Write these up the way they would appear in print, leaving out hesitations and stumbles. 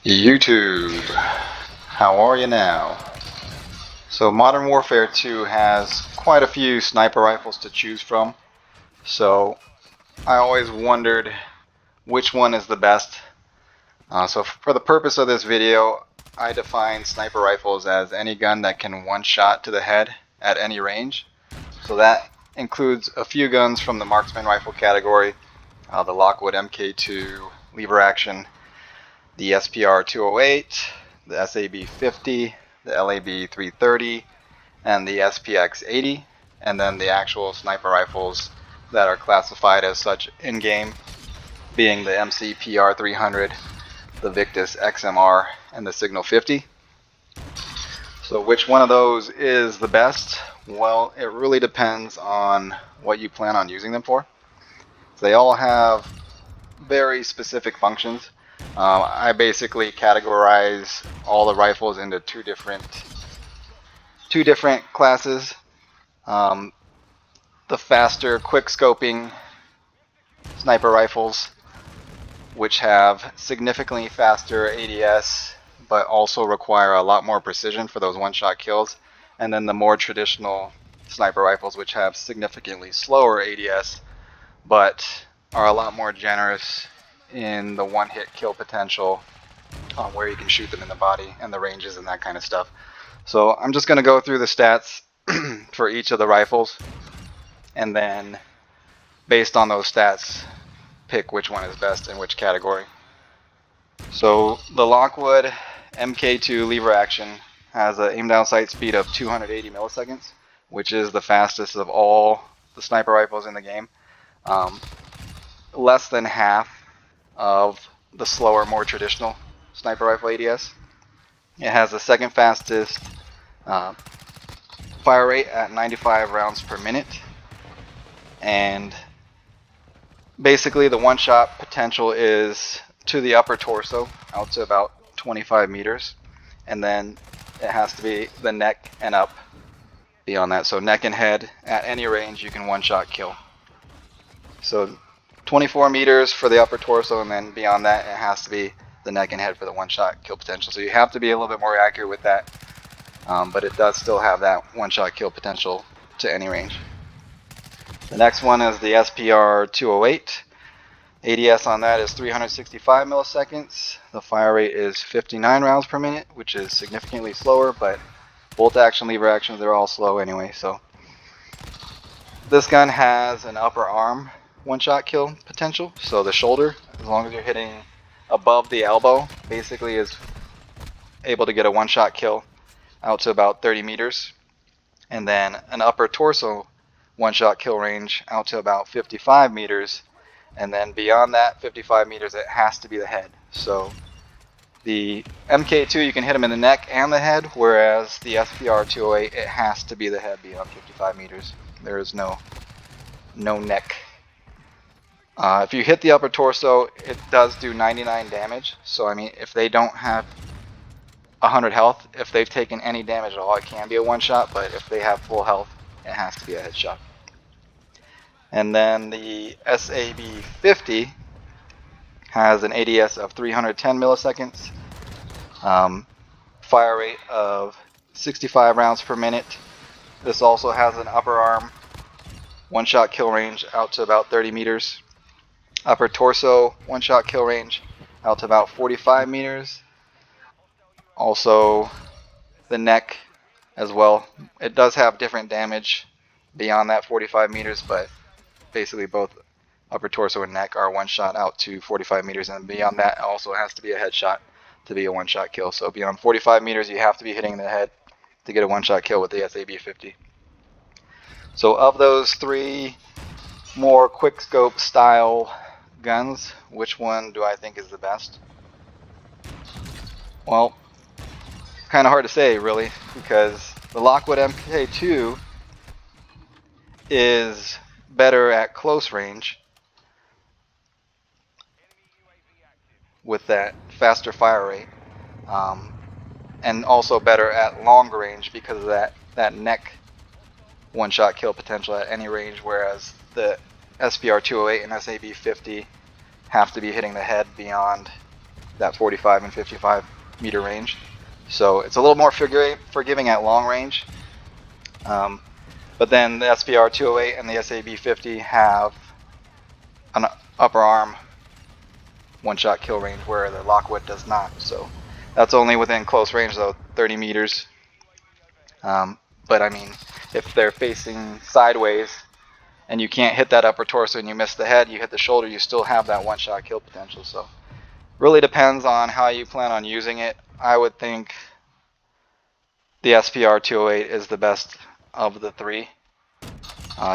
YouTube, how are you now? So Modern Warfare 2 has quite a few sniper rifles to choose from, so I always wondered which one is the best. So for the purpose of this video, I define sniper rifles as any gun that can one shot to the head at any range. So that includes a few guns from the marksman rifle category, the Lockwood MK2 lever action, the SPR 208, the SAB 50, the LAB 330, and the SPX 80, and then the actual sniper rifles that are classified as such in-game, being the MCPR 300, the Victus XMR, and the Signal 50. So which one of those is the best? Well, it really depends on what you plan on using them for. They all have very specific functions. I basically categorize all the rifles into two different classes. The faster, quick scoping sniper rifles, which have significantly faster ADS, but also require a lot more precision for those one-shot kills. And then the more traditional sniper rifles, which have significantly slower ADS, but are a lot more generous in the one-hit kill potential, where you can shoot them in the body and the ranges and that kind of stuff. So I'm just going to go through the stats for each of the rifles, and then based on those stats, pick which one is best in which category. So the Lockwood MK2 lever action has an aim down sight speed of 280 milliseconds, which is the fastest of all the sniper rifles in the game. Less than half of the slower, more traditional sniper rifle ADS. It has the second fastest fire rate at 95 rounds per minute, and basically the one-shot potential is to the upper torso out to about 25 meters, and then it has to be the neck and up beyond that. So neck and head at any range you can one-shot kill. So 24 meters for the upper torso, and then beyond that it has to be the neck and head for the one-shot kill potential. So you have to be a little bit more accurate with that, but it does still have that one-shot kill potential to any range. The next one is the SPR 208. ADS on that is 365 milliseconds. The fire rate is 59 rounds per minute, which is significantly slower, but bolt action, lever actions, they're all slow anyway. So this gun has an upper arm one-shot kill potential. So the shoulder, as long as you're hitting above the elbow, basically is able to get a one-shot kill out to about 30 meters. And then an upper torso one-shot kill range out to about 55 meters. And then beyond that 55 meters, it has to be the head. So the MK2, you can hit them in the neck and the head, whereas the SPR 208, it has to be the head beyond 55 meters. There is no neck. If you hit the upper torso, it does do 99 damage. So I mean, if they don't have 100 health, if they've taken any damage at all, it can be a one shot, but if they have full health, it has to be a headshot. And then the SAB 50 has an ADS of 310 milliseconds, fire rate of 65 rounds per minute. This also has an upper arm one-shot kill range out to about 30 meters. Upper torso one-shot kill range out to about 45 meters. Also the neck as well. It does have different damage beyond that 45 meters, but basically both upper torso and neck are one shot out to 45 meters, and beyond that it also has to be a headshot to be a one-shot kill. So beyond 45 meters you have to be hitting the head to get a one-shot kill with the SAB 50. So of those three more quick scope style guns, which one do I think is the best? Well, kind of hard to say really, because the Lockwood MK2 is better at close range with that faster fire rate, and also better at long range because of that neck one-shot kill potential at any range, whereas the SPR 208 and SAB 50 have to be hitting the head beyond that 45 and 55 meter range. So it's a little more forgiving at long range. But then the SPR 208 and the SAB 50 have an upper arm one-shot kill range where the Lockwood does not. So that's only within close range though, 30 meters. But I mean, if they're facing sideways and you can't hit that upper torso and you miss the head, you hit the shoulder, you still have that one-shot kill potential. So really depends on how you plan on using it. I would think the SPR 208 is the best of the three,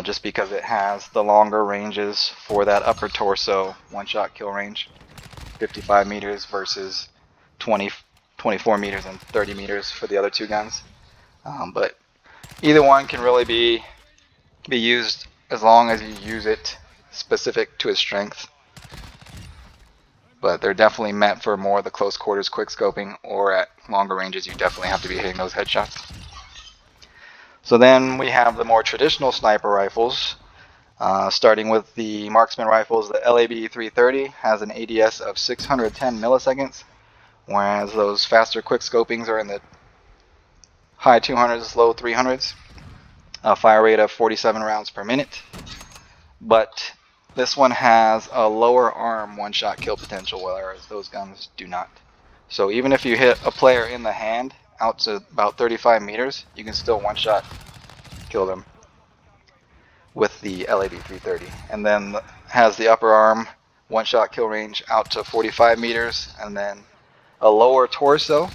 just because it has the longer ranges for that upper torso one-shot kill range, 55 meters versus 24 meters and 30 meters for the other two guns. But either one can really be used as long as you use it specific to its strength. But they're definitely meant for more of the close quarters quick scoping, or at longer ranges you definitely have to be hitting those headshots. So then we have the more traditional sniper rifles, starting with the marksman rifles. The LAB 330 has an ADS of 610 milliseconds, whereas those faster quick scopings are in the high 200s, low 300s, a fire rate of 47 rounds per minute. But this one has a lower arm one-shot kill potential, whereas those guns do not. So even if you hit a player in the hand out to about 35 meters, you can still one-shot kill them with the LAB 330. And then has the upper arm one-shot kill range out to 45 meters, and then a lower torso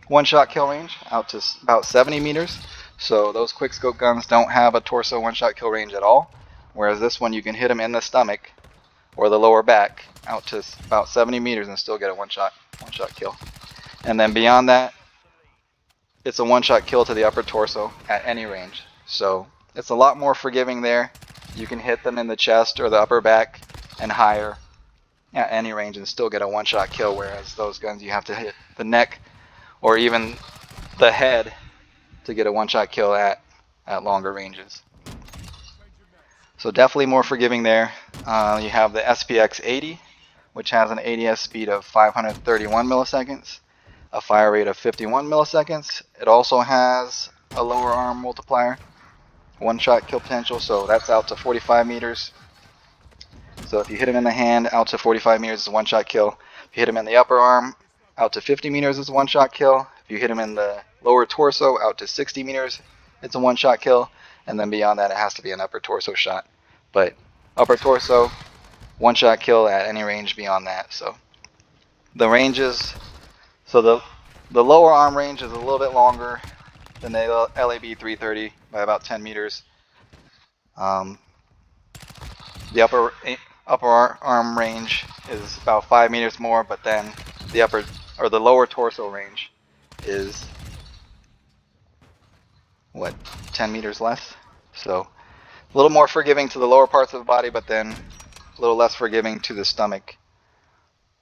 one-shot kill range out to about 70 meters. So those quickscope guns don't have a torso one-shot kill range at all, whereas this one you can hit them in the stomach or the lower back out to about 70 meters and still get a one-shot kill. And then beyond that, it's a one-shot kill to the upper torso at any range. So it's a lot more forgiving there. You can hit them in the chest or the upper back and higher at any range and still get a one-shot kill, whereas those guns you have to hit the neck or even the head to get a one-shot kill at longer ranges. So definitely more forgiving there. You have the SPX 80, which has an ADS speed of 531 milliseconds, a fire rate of 51 milliseconds. It also has a lower arm multiplier, one-shot kill potential, so that's out to 45 meters. So if you hit him in the hand, out to 45 meters is a one-shot kill. If you hit him in the upper arm, out to 50 meters is a one-shot kill. If you hit him in the lower torso, out to 60 meters, it's a one-shot kill. And then beyond that, it has to be an upper torso shot. But upper torso, one-shot kill at any range beyond that. So the ranges, so the lower arm range is a little bit longer than the LAB 330 by about 10 meters. The upper arm range is about 5 meters more, but then the lower torso range is 10 meters less. So a little more forgiving to the lower parts of the body, but then a little less forgiving to the stomach.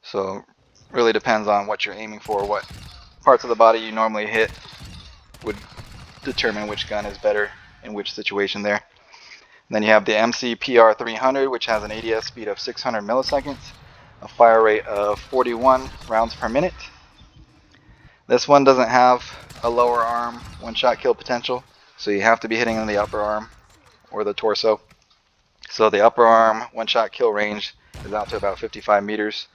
So really depends on what you're aiming for. What parts of the body you normally hit would determine which gun is better in which situation there. And then you have the MCPR 300, which has an ADS speed of 600 milliseconds, a fire rate of 41 rounds per minute. This one doesn't have a lower arm one-shot kill potential, so you have to be hitting in the upper arm or the torso. So the upper arm one-shot kill range is out to about 55 meters.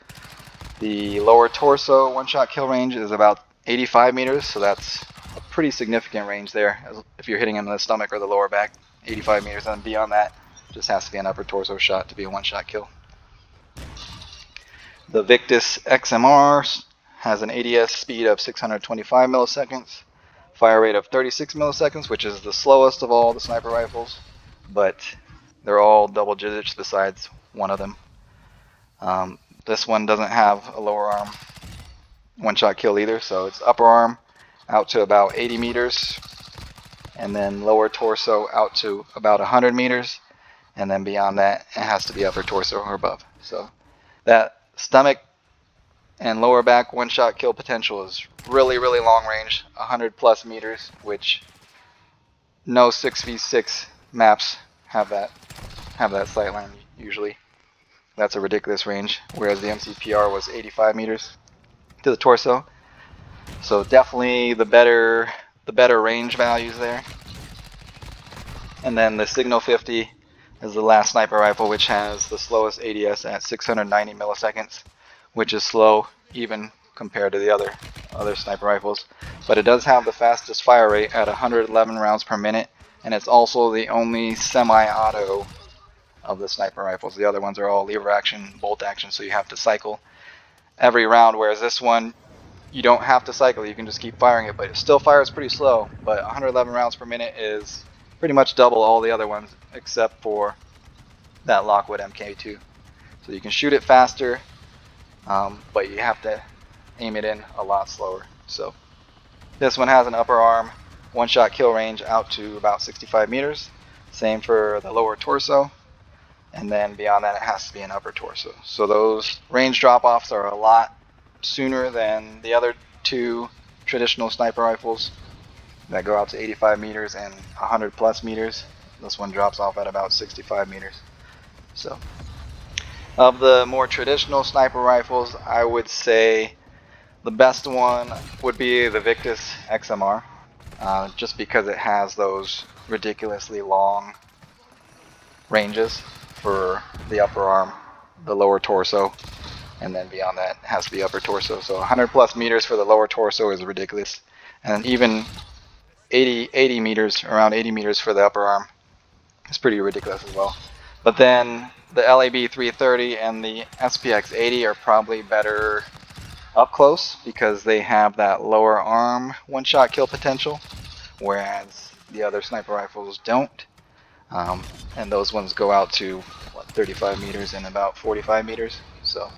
The lower torso one-shot kill range is about 85 meters, so that's a pretty significant range there if you're hitting him in the stomach or the lower back. 85 meters, and beyond that just has to be an upper torso shot to be a one-shot kill. The Victus XMR has an ADS speed of 625 milliseconds, fire rate of 36 milliseconds, which is the slowest of all the sniper rifles, but they're all double digits besides one of them. This one doesn't have a lower arm one-shot kill either, so it's upper arm out to about 80 meters, and then lower torso out to about 100 meters, and then beyond that it has to be upper torso or above. So that stomach and lower back one-shot kill potential is really long range, 100 plus meters, which no 6v6 maps have that sight line usually. That's a ridiculous range, whereas the MCPR was 85 meters to the torso. So definitely the better range values there. And then the Signal 50 is the last sniper rifle, which has the slowest ADS at 690 milliseconds, which is slow even compared to the other sniper rifles. But it does have the fastest fire rate at 111 rounds per minute, and it's also the only semi-auto of the sniper rifles. The other ones are all lever action, bolt action, so you have to cycle every round, whereas this one you don't have to cycle, you can just keep firing it, but it still fires pretty slow. But 111 rounds per minute is pretty much double all the other ones except for that Lockwood MK2. So you can shoot it faster, but you have to aim it in a lot slower. So this one has an upper arm one-shot kill range out to about 65 meters. Same for the lower torso. And then beyond that, it has to be an upper torso. So those range drop-offs are a lot sooner than the other two traditional sniper rifles that go out to 85 meters and 100 plus meters. This one drops off at about 65 meters. So of the more traditional sniper rifles, I would say the best one would be the Victus XMR, just because it has those ridiculously long ranges for the upper arm, the lower torso, and then beyond that has the upper torso. So 100 plus meters for the lower torso is ridiculous, and even 80 meters, around 80 meters for the upper arm is pretty ridiculous as well. But then the LAB 330 and the SPX 80 are probably better up close because they have that lower arm one-shot kill potential, whereas the other sniper rifles don't. And those ones go out to 35 meters and about 45 meters. So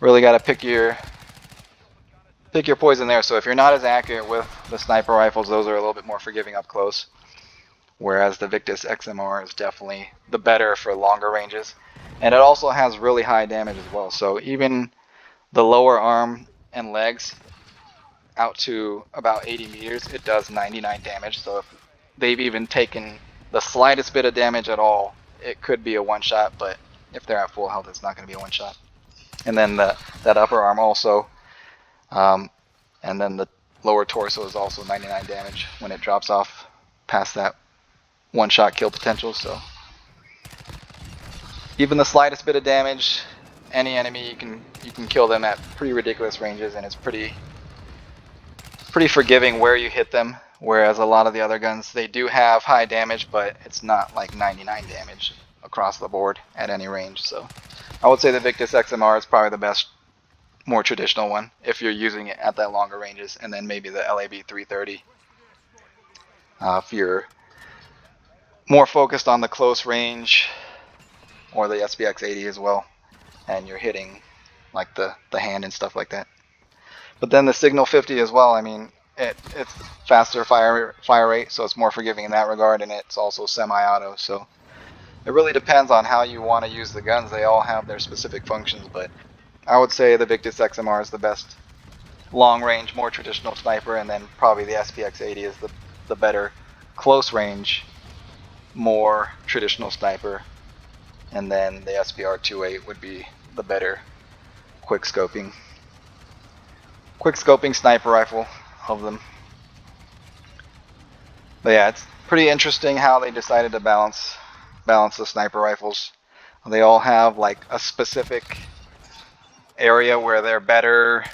really got to pick your poison there. So if you're not as accurate with the sniper rifles, those are a little bit more forgiving up close. Whereas the Victus XMR is definitely the better for longer ranges. And it also has really high damage as well. So even the lower arm and legs out to about 80 meters, it does 99 damage. So if they've even taken the slightest bit of damage at all, it could be a one-shot, but if they're at full health, it's not going to be a one-shot. And then that upper arm also, and then the lower torso is also 99 damage when it drops off past that one-shot kill potential. So even the slightest bit of damage, any enemy you can kill them at pretty ridiculous ranges, and it's pretty forgiving where you hit them. Whereas a lot of the other guns, they do have high damage, but it's not like 99 damage across the board at any range. So I would say the Victus XMR is probably the best, more traditional one if you're using it at that longer ranges, and then maybe the LAB 330 if you're more focused on the close range, or the SPX 80 as well, and you're hitting like the hand and stuff like that. But then the Signal 50 as well, I mean, it's faster fire rate, so it's more forgiving in that regard, and it's also semi-auto. So it really depends on how you want to use the guns. They all have their specific functions, but I would say the Victus XMR is the best long range, more traditional sniper, and then probably the SPX 80 is the better close range, more traditional sniper, and then the SPR 28 would be the better quick scoping sniper rifle of them. But yeah, it's pretty interesting how they decided to balance the sniper rifles. They all have like a specific area where they're better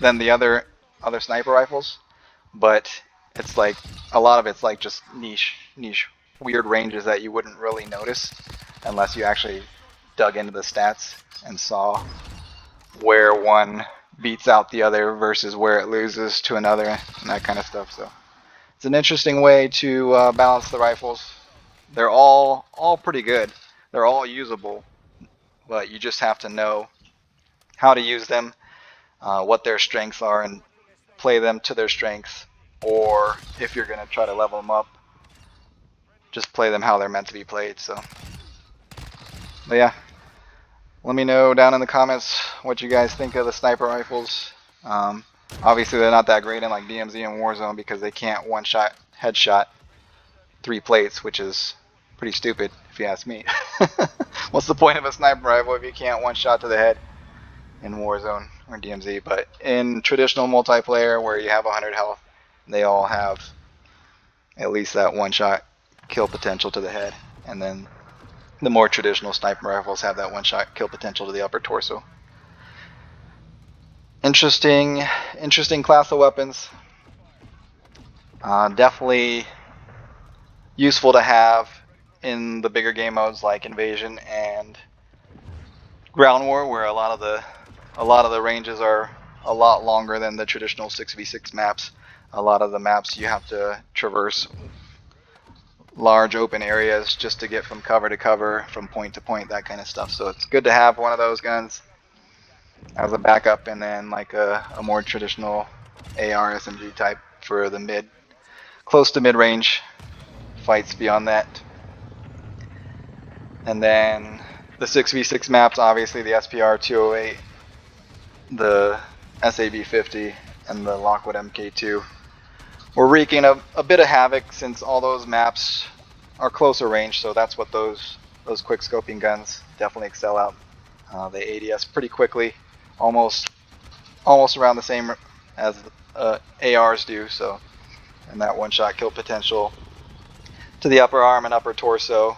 than the other sniper rifles, but it's like a lot of it's like just niche weird ranges that you wouldn't really notice unless you actually dug into the stats and saw where one beats out the other versus where it loses to another and that kind of stuff. So it's an interesting way to balance the rifles. They're all pretty good. They're all usable, but you just have to know how to use them, what their strengths are, and play them to their strengths. Or if you're going to try to level them up, just play them how they're meant to be played. So, but yeah, let me know down in the comments what you guys think of the sniper rifles. Obviously, they're not that great in like DMZ and Warzone because they can't one-shot headshot 3 plates, which is pretty stupid if you ask me. What's the point of a sniper rifle if you can't one shot to the head in Warzone or DMZ? But in traditional multiplayer where you have 100 health, they all have at least that one shot kill potential to the head, and then the more traditional sniper rifles have that one shot kill potential to the upper torso. Interesting class of weapons. Definitely useful to have in the bigger game modes like Invasion and Ground War, where a lot of the ranges are a lot longer than the traditional 6v6 maps. A lot of the maps you have to traverse large open areas just to get from cover to cover, from point to point, that kind of stuff. So it's good to have one of those guns as a backup, and then like a more traditional AR SMG type for the close to mid-range fights beyond that. And then the 6v6 maps, obviously the SPR 208, the SAB 50, and the Lockwood MK2 were wreaking a bit of havoc, since all those maps are closer range, so that's what those quick scoping guns definitely excel out. They ADS pretty quickly, almost around the same as ARs do. So, and that one shot kill potential to the upper arm and upper torso,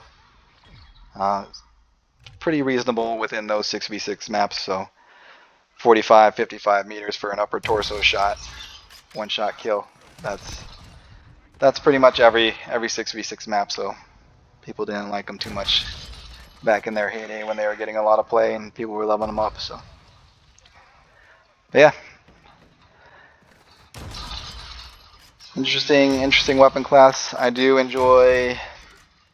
pretty reasonable within those 6v6 maps. So 45, 55 meters for an upper torso shot, one shot kill. That's pretty much every 6v6 map. So people didn't like them too much back in their heyday when they were getting a lot of play and people were leveling them up. So, but yeah, interesting weapon class. I do enjoy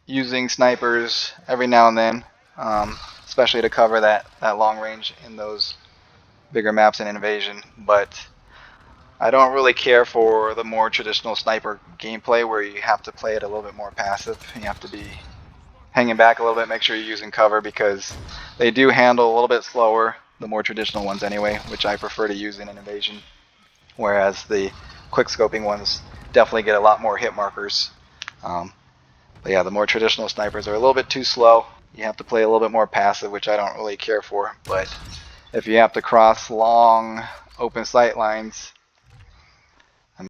using snipers every now and then, especially to cover that long range in those bigger maps in Invasion. But I don't really care for the more traditional sniper gameplay where you have to play it a little bit more passive. You have to be hanging back a little bit, make sure you're using cover, because they do handle a little bit slower, the more traditional ones anyway, which I prefer to use in an Invasion, whereas the quick scoping ones definitely get a lot more hit markers. But yeah, the more traditional snipers are a little bit too slow. You have to play a little bit more passive, which I don't really care for. But if you have to cross long open sight lines